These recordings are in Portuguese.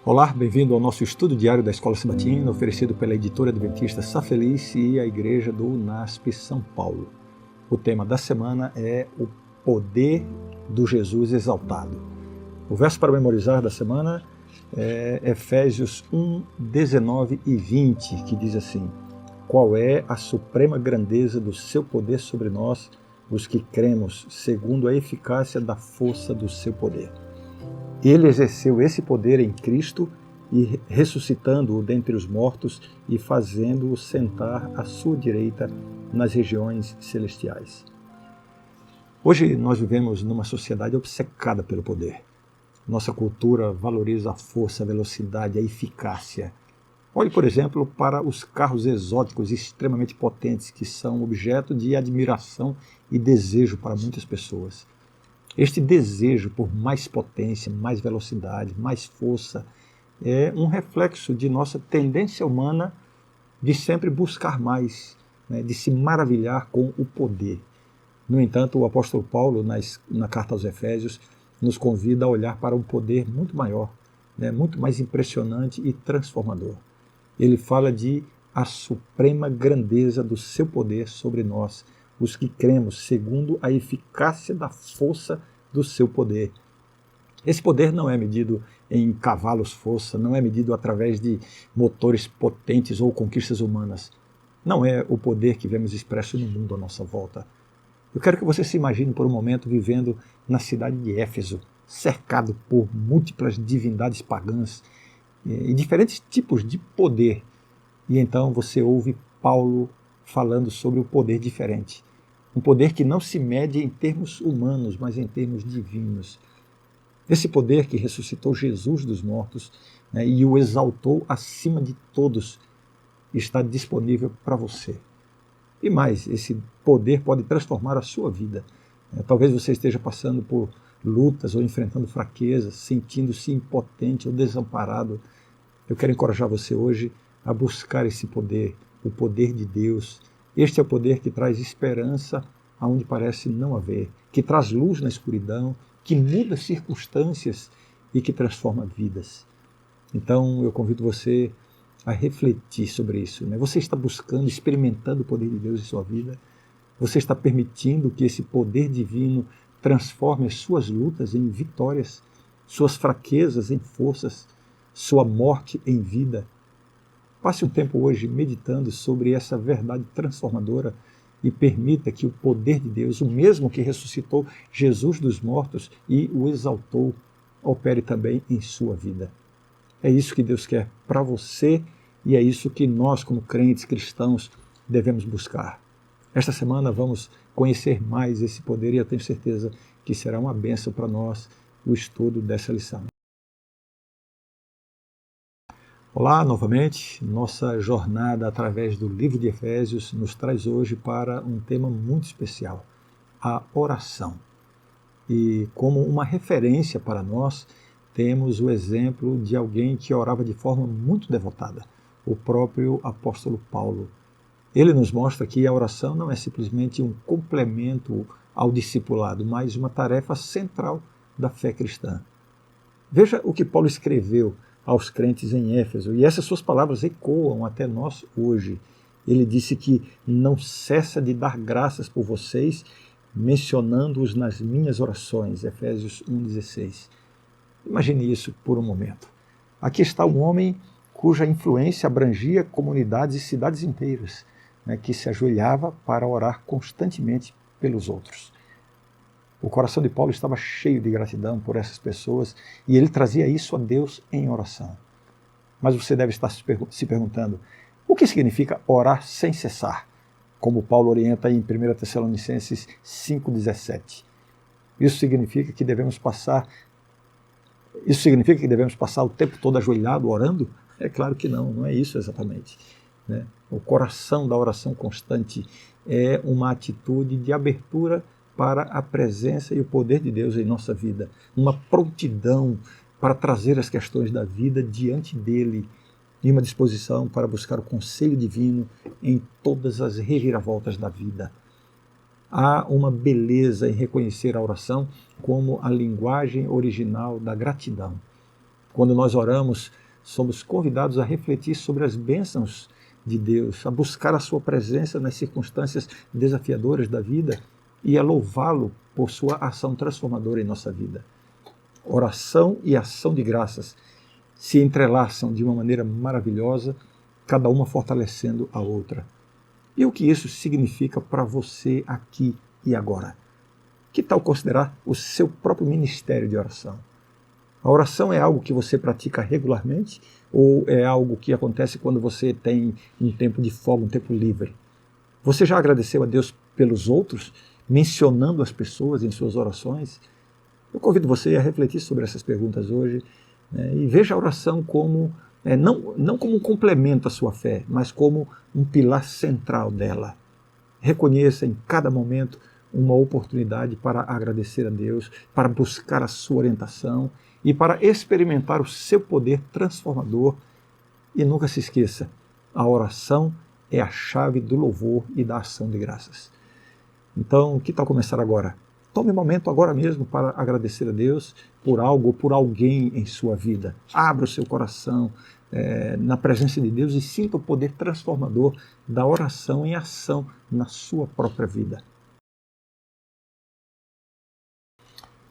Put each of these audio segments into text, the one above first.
Olá, bem-vindo ao nosso estudo diário da Escola Sabatina, oferecido pela editora adventista Sá Feliz e a Igreja do UNASP São Paulo. O tema da semana é o poder do Jesus exaltado. O verso para memorizar da semana é Efésios 1, 19 e 20, que diz assim: Qual é a suprema grandeza do seu poder sobre nós, os que cremos, segundo a eficácia da força do seu poder. Ele exerceu esse poder em Cristo, e ressuscitando-o dentre os mortos e fazendo-o sentar à sua direita nas regiões celestiais. Hoje nós vivemos numa sociedade obcecada pelo poder. Nossa cultura valoriza a força, a velocidade, a eficácia. Olhe, por exemplo, para os carros exóticos extremamente potentes que são objeto de admiração e desejo para muitas pessoas. Este desejo por mais potência, mais velocidade, mais força, é um reflexo de nossa tendência humana de sempre buscar mais, de se maravilhar com o poder. No entanto, o apóstolo Paulo, na carta aos Efésios, nos convida a olhar para um poder muito maior, muito mais impressionante e transformador. Ele fala de a suprema grandeza do seu poder sobre nós, os que cremos, segundo a eficácia da força do seu poder. Esse poder não é medido em cavalos-força, não é medido através de motores potentes ou conquistas humanas. Não é o poder que vemos expresso no mundo à nossa volta. Eu quero que você se imagine por um momento vivendo na cidade de Éfeso, cercado por múltiplas divindades pagãs e diferentes tipos de poder. E então você ouve Paulo falando sobre o poder diferente. Um poder que não se mede em termos humanos, mas em termos divinos. Esse poder que ressuscitou Jesus dos mortos, e o exaltou acima de todos, está disponível para você. E mais, esse poder pode transformar a sua vida. Talvez você esteja passando por lutas ou enfrentando fraquezas, sentindo-se impotente ou desamparado. Eu quero encorajar você hoje a buscar esse poder, o poder de Deus. Este é o poder que traz esperança aonde parece não haver, que traz luz na escuridão, que muda circunstâncias e que transforma vidas. Então eu convido você a refletir sobre isso. Você está buscando, experimentando o poder de Deus em sua vida? Você está permitindo que esse poder divino transforme as suas lutas em vitórias, suas fraquezas em forças, sua morte em vida? Passe um tempo hoje meditando sobre essa verdade transformadora e permita que o poder de Deus, o mesmo que ressuscitou Jesus dos mortos e o exaltou, opere também em sua vida. É isso que Deus quer para você e é isso que nós, como crentes cristãos, devemos buscar. Esta semana vamos conhecer mais esse poder e eu tenho certeza que será uma bênção para nós o estudo dessa lição. Olá, novamente. Nossa jornada através do livro de Efésios nos traz hoje para um tema muito especial, a oração. E como uma referência para nós, temos o exemplo de alguém que orava de forma muito devotada, o próprio apóstolo Paulo. Ele nos mostra que a oração não é simplesmente um complemento ao discipulado, mas uma tarefa central da fé cristã. Veja o que Paulo escreveu aos crentes em Éfeso, e essas suas palavras ecoam até nós hoje. Ele disse que não cessa de dar graças por vocês, mencionando-os nas minhas orações, Efésios 1,16. Imagine isso por um momento. Aqui está um homem cuja influência abrangia comunidades e cidades inteiras, que se ajoelhava para orar constantemente pelos outros. O coração de Paulo estava cheio de gratidão por essas pessoas e ele trazia isso a Deus em oração. Mas você deve estar se perguntando, o que significa orar sem cessar? Como Paulo orienta em 1 Tessalonicenses 5,17. Isso significa que devemos passar o tempo todo ajoelhado, orando? É claro que não é isso exatamente. O coração da oração constante é uma atitude de abertura para a presença e o poder de Deus em nossa vida, uma prontidão para trazer as questões da vida diante dele e uma disposição para buscar o conselho divino em todas as reviravoltas da vida. Há uma beleza em reconhecer a oração como a linguagem original da gratidão. Quando nós oramos, somos convidados a refletir sobre as bênçãos de Deus, a buscar a sua presença nas circunstâncias desafiadoras da vida e a louvá-lo por sua ação transformadora em nossa vida. Oração e ação de graças se entrelaçam de uma maneira maravilhosa, cada uma fortalecendo a outra. E o que isso significa para você aqui e agora? Que tal considerar o seu próprio ministério de oração? A oração é algo que você pratica regularmente ou é algo que acontece quando você tem um tempo de folga, um tempo livre? Você já agradeceu a Deus pelos outros, mencionando as pessoas em suas orações? Eu convido você a refletir sobre essas perguntas hoje, né, e veja a oração como, não como um complemento à sua fé, mas como um pilar central dela. Reconheça em cada momento uma oportunidade para agradecer a Deus, para buscar a sua orientação e para experimentar o seu poder transformador. E nunca se esqueça, a oração é a chave do louvor e da ação de graças. Então, que tal começar agora? Tome um momento agora mesmo para agradecer a Deus por algo ou por alguém em sua vida. Abra o seu coração na presença de Deus e sinta o poder transformador da oração em ação na sua própria vida.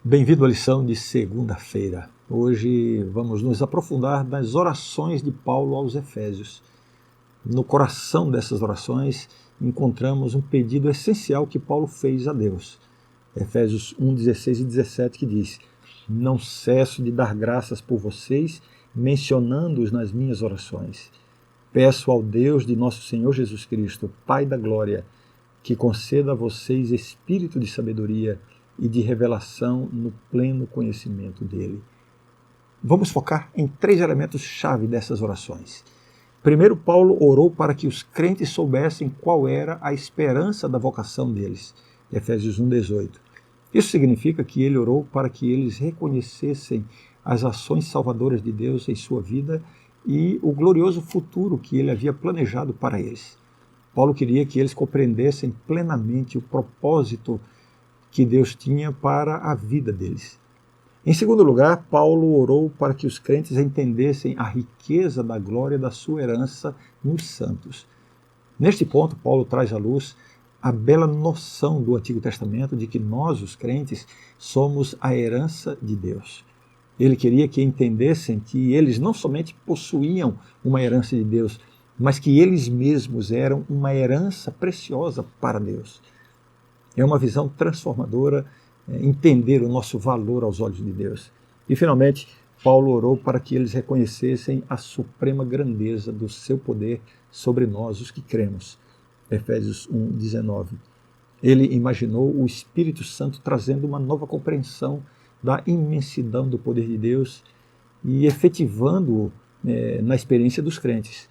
Bem-vindo à lição de segunda-feira. Hoje vamos nos aprofundar nas orações de Paulo aos Efésios. No coração dessas orações encontramos um pedido essencial que Paulo fez a Deus. Efésios 1, 16 e 17, que diz: "Não cesso de dar graças por vocês, mencionando-os nas minhas orações. Peço ao Deus de nosso Senhor Jesus Cristo, Pai da Glória, que conceda a vocês espírito de sabedoria e de revelação no pleno conhecimento dele." Vamos focar em 3 elementos-chave dessas orações. Primeiro, Paulo orou para que os crentes soubessem qual era a esperança da vocação deles. Efésios 1, 18. Isso significa que ele orou para que eles reconhecessem as ações salvadoras de Deus em sua vida e o glorioso futuro que ele havia planejado para eles. Paulo queria que eles compreendessem plenamente o propósito que Deus tinha para a vida deles. Em segundo lugar, Paulo orou para que os crentes entendessem a riqueza da glória da sua herança nos santos. Neste ponto, Paulo traz à luz a bela noção do Antigo Testamento de que nós, os crentes, somos a herança de Deus. Ele queria que entendessem que eles não somente possuíam uma herança de Deus, mas que eles mesmos eram uma herança preciosa para Deus. É uma visão transformadora entender o nosso valor aos olhos de Deus. E, finalmente, Paulo orou para que eles reconhecessem a suprema grandeza do seu poder sobre nós, os que cremos. Efésios 1, 19. Ele imaginou o Espírito Santo trazendo uma nova compreensão da imensidão do poder de Deus e efetivando-o na experiência dos crentes.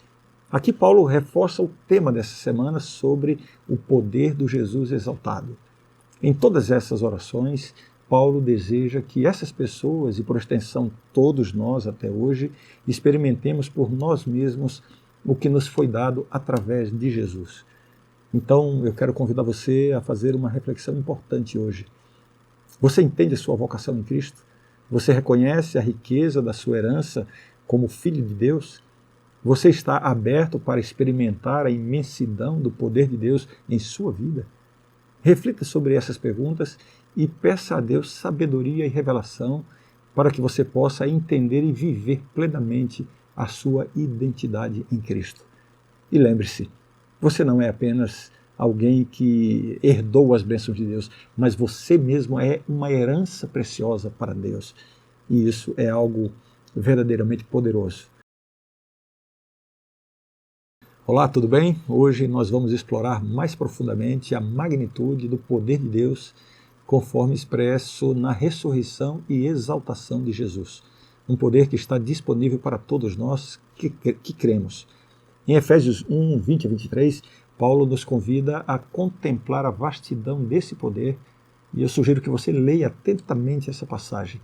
Aqui Paulo reforça o tema dessa semana sobre o poder do Jesus exaltado. Em todas essas orações, Paulo deseja que essas pessoas, e por extensão todos nós até hoje, experimentemos por nós mesmos o que nos foi dado através de Jesus. Então, eu quero convidar você a fazer uma reflexão importante hoje. Você entende a sua vocação em Cristo? Você reconhece a riqueza da sua herança como filho de Deus? Você está aberto para experimentar a imensidão do poder de Deus em sua vida? Reflita sobre essas perguntas e peça a Deus sabedoria e revelação para que você possa entender e viver plenamente a sua identidade em Cristo. E lembre-se, você não é apenas alguém que herdou as bênçãos de Deus, mas você mesmo é uma herança preciosa para Deus. E isso é algo verdadeiramente poderoso. Olá, tudo bem? Hoje nós vamos explorar mais profundamente a magnitude do poder de Deus, conforme expresso na ressurreição e exaltação de Jesus. Um poder que está disponível para todos nós que cremos. Em Efésios 1, 20 a 23, Paulo nos convida a contemplar a vastidão desse poder, e eu sugiro que você leia atentamente essa passagem.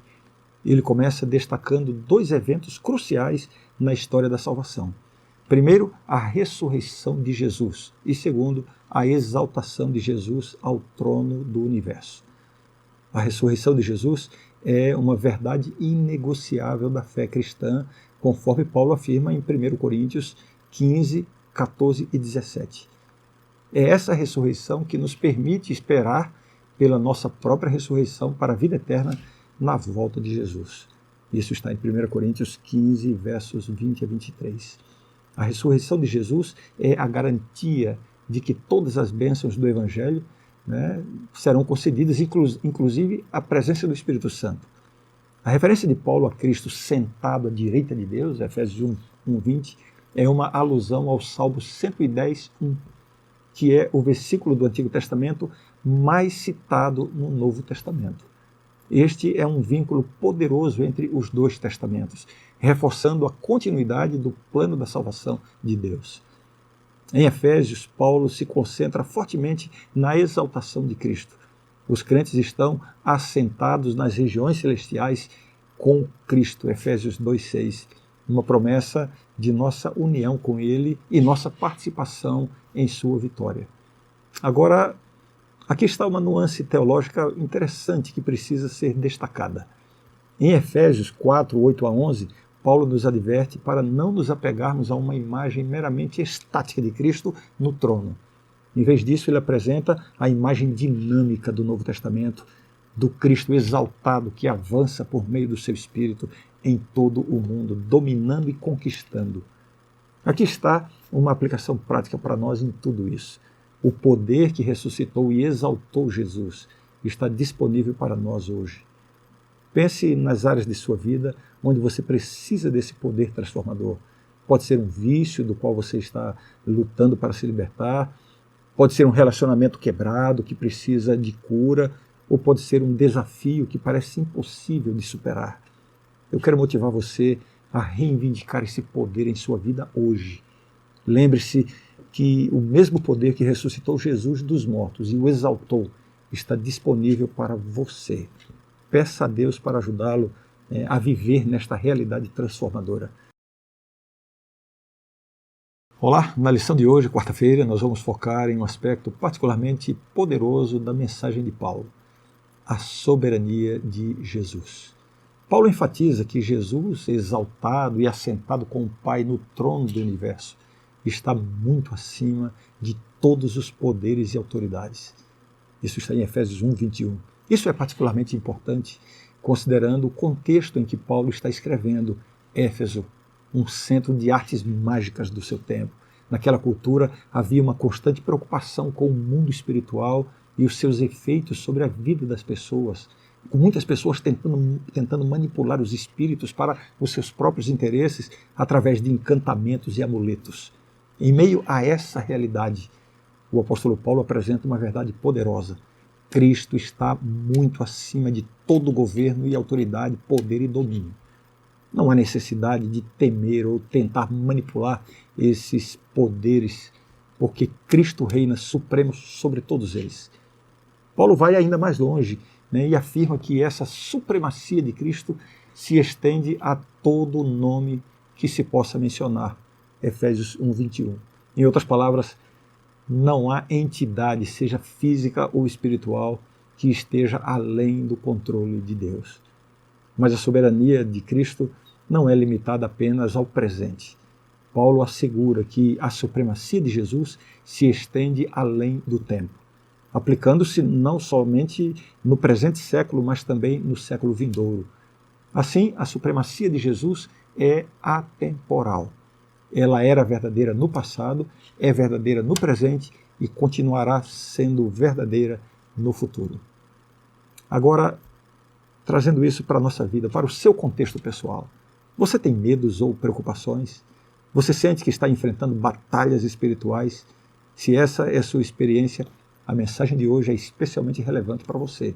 Ele começa destacando 2 eventos cruciais na história da salvação. Primeiro, a ressurreição de Jesus, e segundo, a exaltação de Jesus ao trono do universo. A ressurreição de Jesus é uma verdade inegociável da fé cristã, conforme Paulo afirma em 1 Coríntios 15, 14 e 17. É essa ressurreição que nos permite esperar pela nossa própria ressurreição para a vida eterna na volta de Jesus. Isso está em 1 Coríntios 15, versos 20 a 23. A ressurreição de Jesus é a garantia de que todas as bênçãos do Evangelho, serão concedidas, inclusive a presença do Espírito Santo. A referência de Paulo a Cristo sentado à direita de Deus, Efésios 1:20, é uma alusão ao Salmo 110:1, que é o versículo do Antigo Testamento mais citado no Novo Testamento. Este é um vínculo poderoso entre os dois testamentos, reforçando a continuidade do plano da salvação de Deus. Em Efésios, Paulo se concentra fortemente na exaltação de Cristo. Os crentes estão assentados nas regiões celestiais com Cristo, Efésios 2:6, uma promessa de nossa união com Ele e nossa participação em sua vitória. Agora, aqui está uma nuance teológica interessante que precisa ser destacada. Em Efésios 4, 8 a 11, Paulo nos adverte para não nos apegarmos a uma imagem meramente estática de Cristo no trono. Em vez disso, ele apresenta a imagem dinâmica do Novo Testamento, do Cristo exaltado que avança por meio do seu Espírito em todo o mundo, dominando e conquistando. Aqui está uma aplicação prática para nós em tudo isso. O poder que ressuscitou e exaltou Jesus está disponível para nós hoje. Pense nas áreas de sua vida onde você precisa desse poder transformador. Pode ser um vício do qual você está lutando para se libertar, pode ser um relacionamento quebrado que precisa de cura, ou pode ser um desafio que parece impossível de superar. Eu quero motivar você a reivindicar esse poder em sua vida hoje. Lembre-se que o mesmo poder que ressuscitou Jesus dos mortos e o exaltou está disponível para você. Peça a Deus para ajudá-lo a viver nesta realidade transformadora. Olá, na lição de hoje, quarta-feira, nós vamos focar em um aspecto particularmente poderoso da mensagem de Paulo, a soberania de Jesus. Paulo enfatiza que Jesus, exaltado e assentado com o Pai no trono do universo, está muito acima de todos os poderes e autoridades. Isso está em Efésios 1:21. Isso é particularmente importante, considerando o contexto em que Paulo está escrevendo. Éfeso, um centro de artes mágicas do seu tempo. Naquela cultura havia uma constante preocupação com o mundo espiritual e os seus efeitos sobre a vida das pessoas, com muitas pessoas tentando manipular os espíritos para os seus próprios interesses através de encantamentos e amuletos. Em meio a essa realidade, o apóstolo Paulo apresenta uma verdade poderosa. Cristo está muito acima de todo governo e autoridade, poder e domínio. Não há necessidade de temer ou tentar manipular esses poderes, porque Cristo reina supremo sobre todos eles. Paulo vai ainda mais longe, e afirma que essa supremacia de Cristo se estende a todo nome que se possa mencionar. Efésios 1:21. Em outras palavras, não há entidade, seja física ou espiritual, que esteja além do controle de Deus. Mas a soberania de Cristo não é limitada apenas ao presente. Paulo assegura que a supremacia de Jesus se estende além do tempo, aplicando-se não somente no presente século, mas também no século vindouro. Assim, a supremacia de Jesus é atemporal. Ela era verdadeira no passado, é verdadeira no presente e continuará sendo verdadeira no futuro. Agora, trazendo isso para a nossa vida, para o seu contexto pessoal, você tem medos ou preocupações? Você sente que está enfrentando batalhas espirituais? Se essa é a sua experiência, a mensagem de hoje é especialmente relevante para você.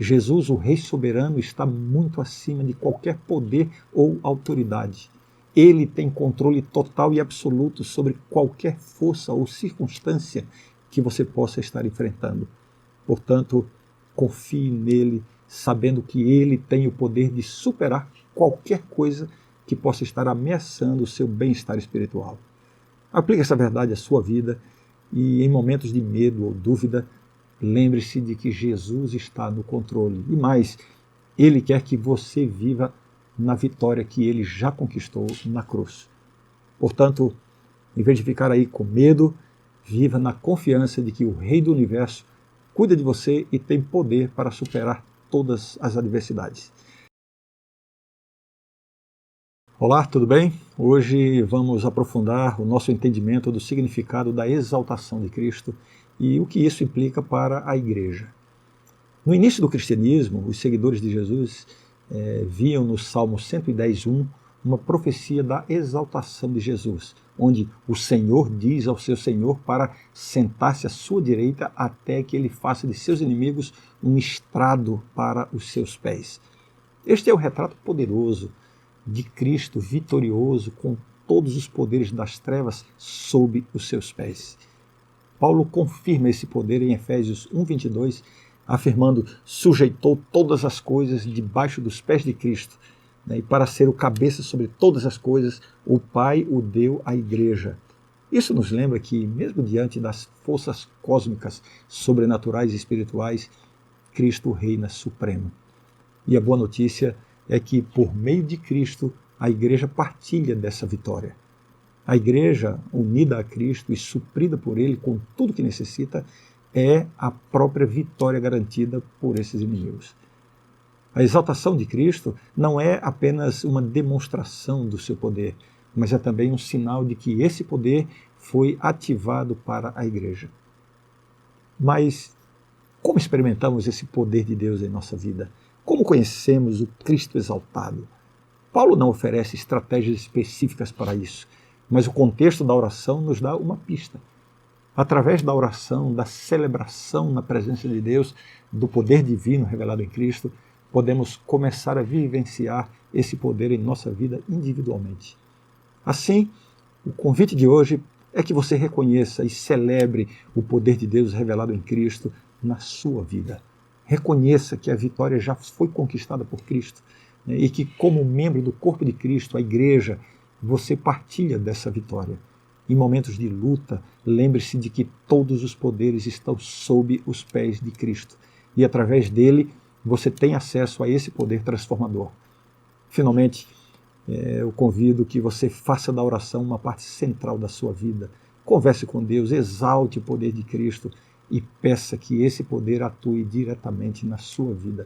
Jesus, o Rei soberano, está muito acima de qualquer poder ou autoridade. Ele tem controle total e absoluto sobre qualquer força ou circunstância que você possa estar enfrentando. Portanto, confie nele, sabendo que ele tem o poder de superar qualquer coisa que possa estar ameaçando o seu bem-estar espiritual. Aplique essa verdade à sua vida e, em momentos de medo ou dúvida, lembre-se de que Jesus está no controle. E mais, Ele quer que você viva na vitória que Ele já conquistou na cruz. Portanto, em vez de ficar aí com medo, viva na confiança de que o Rei do Universo cuida de você e tem poder para superar todas as adversidades. Olá, tudo bem? Hoje vamos aprofundar o nosso entendimento do significado da exaltação de Cristo e o que isso implica para a igreja. No início do cristianismo, os seguidores de Jesus viam no Salmo 110:1 uma profecia da exaltação de Jesus, onde o Senhor diz ao seu Senhor para sentar-se à sua direita até que ele faça de seus inimigos um estrado para os seus pés. Este é o retrato poderoso de Cristo vitorioso com todos os poderes das trevas sob os seus pés. Paulo confirma esse poder em Efésios 1:22, afirmando: sujeitou todas as coisas debaixo dos pés de Cristo, e para ser o cabeça sobre todas as coisas, o Pai o deu à igreja. Isso nos lembra que, mesmo diante das forças cósmicas, sobrenaturais e espirituais, Cristo reina supremo. E a boa notícia é que, por meio de Cristo, a igreja partilha dessa vitória. A igreja, unida a Cristo e suprida por Ele com tudo o que necessita, é a própria vitória garantida por esses inimigos. A exaltação de Cristo não é apenas uma demonstração do seu poder, mas é também um sinal de que esse poder foi ativado para a igreja. Mas como experimentamos esse poder de Deus em nossa vida? Como conhecemos o Cristo exaltado? Paulo não oferece estratégias específicas para isso, mas o contexto da oração nos dá uma pista. Através da oração, da celebração na presença de Deus, do poder divino revelado em Cristo, podemos começar a vivenciar esse poder em nossa vida individualmente. Assim, o convite de hoje é que você reconheça e celebre o poder de Deus revelado em Cristo na sua vida. Reconheça que a vitória já foi conquistada por Cristo, e que, como membro do corpo de Cristo, a igreja, você partilha dessa vitória. Em momentos de luta, lembre-se de que todos os poderes estão sob os pés de Cristo e, através dele, você tem acesso a esse poder transformador. Finalmente, eu convido que você faça da oração uma parte central da sua vida. Converse com Deus, exalte o poder de Cristo e peça que esse poder atue diretamente na sua vida.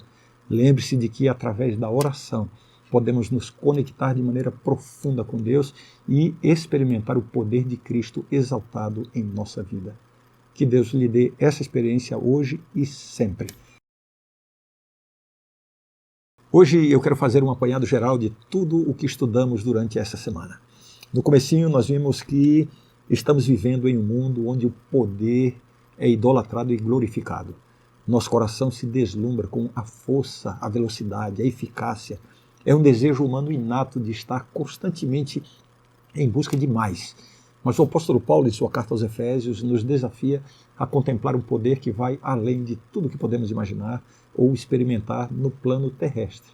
Lembre-se de que, através da oração, podemos nos conectar de maneira profunda com Deus e experimentar o poder de Cristo exaltado em nossa vida. Que Deus lhe dê essa experiência hoje e sempre. Hoje eu quero fazer um apanhado geral de tudo o que estudamos durante essa semana. No comecinho nós vimos que estamos vivendo em um mundo onde o poder é idolatrado e glorificado. Nosso coração se deslumbra com a força, a velocidade, a eficácia. É um desejo humano inato de estar constantemente em busca de mais. Mas o apóstolo Paulo, em sua carta aos Efésios, nos desafia a contemplar um poder que vai além de tudo que podemos imaginar ou experimentar no plano terrestre.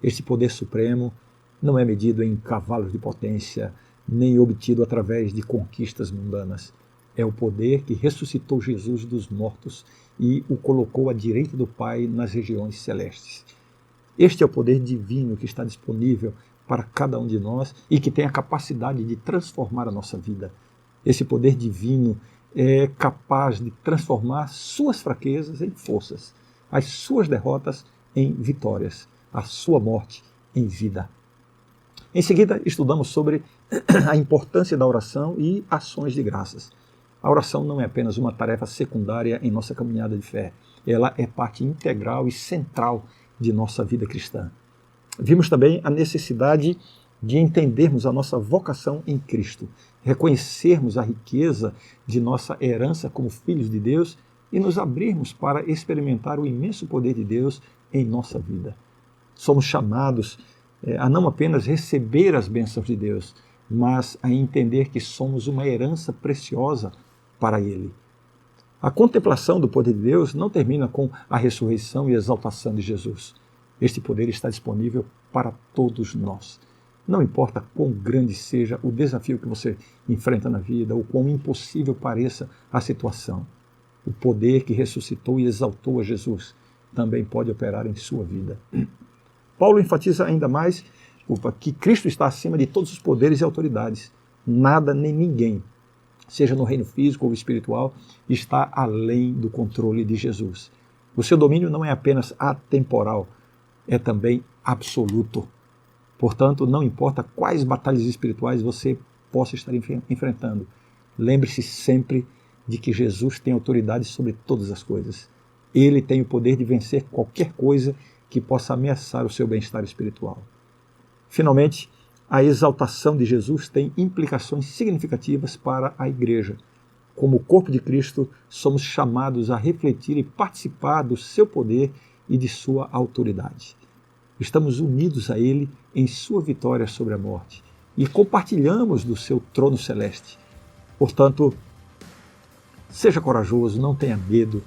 Este poder supremo não é medido em cavalos de potência, nem obtido através de conquistas mundanas. É o poder que ressuscitou Jesus dos mortos e o colocou à direita do Pai nas regiões celestes. Este é o poder divino que está disponível para cada um de nós e que tem a capacidade de transformar a nossa vida. Esse poder divino é capaz de transformar suas fraquezas em forças, as suas derrotas em vitórias, a sua morte em vida. Em seguida, estudamos sobre a importância da oração e ações de graças. A oração não é apenas uma tarefa secundária em nossa caminhada de fé. Ela é parte integral e central de nossa vida cristã. Vimos também a necessidade de entendermos a nossa vocação em Cristo, reconhecermos a riqueza de nossa herança como filhos de Deus e nos abrirmos para experimentar o imenso poder de Deus em nossa vida. Somos chamados a não apenas receber as bênçãos de Deus, mas a entender que somos uma herança preciosa para Ele. A contemplação do poder de Deus não termina com a ressurreição e exaltação de Jesus. Este poder está disponível para todos nós. Não importa quão grande seja o desafio que você enfrenta na vida, ou quão impossível pareça a situação, o poder que ressuscitou e exaltou a Jesus também pode operar em sua vida. Paulo enfatiza ainda mais que Cristo está acima de todos os poderes e autoridades. Nada nem ninguém, seja no reino físico ou espiritual, está além do controle de Jesus. O seu domínio não é apenas atemporal, é também absoluto. Portanto, não importa quais batalhas espirituais você possa estar enfrentando, lembre-se sempre de que Jesus tem autoridade sobre todas as coisas. Ele tem o poder de vencer qualquer coisa que possa ameaçar o seu bem-estar espiritual. Finalmente, a exaltação de Jesus tem implicações significativas para a igreja. Como corpo de Cristo, somos chamados a refletir e participar do seu poder e de sua autoridade. Estamos unidos a Ele em sua vitória sobre a morte e compartilhamos do seu trono celeste. Portanto, seja corajoso, não tenha medo.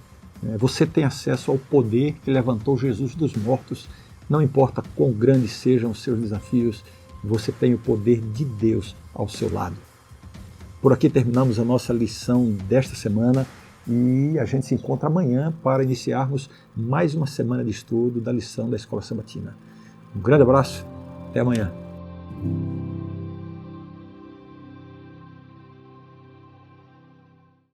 Você tem acesso ao poder que levantou Jesus dos mortos. Não importa quão grandes sejam os seus desafios, você tem o poder de Deus ao seu lado. Por aqui terminamos a nossa lição desta semana e a gente se encontra amanhã para iniciarmos mais uma semana de estudo da lição da Escola Sabatina. Um grande abraço, até amanhã.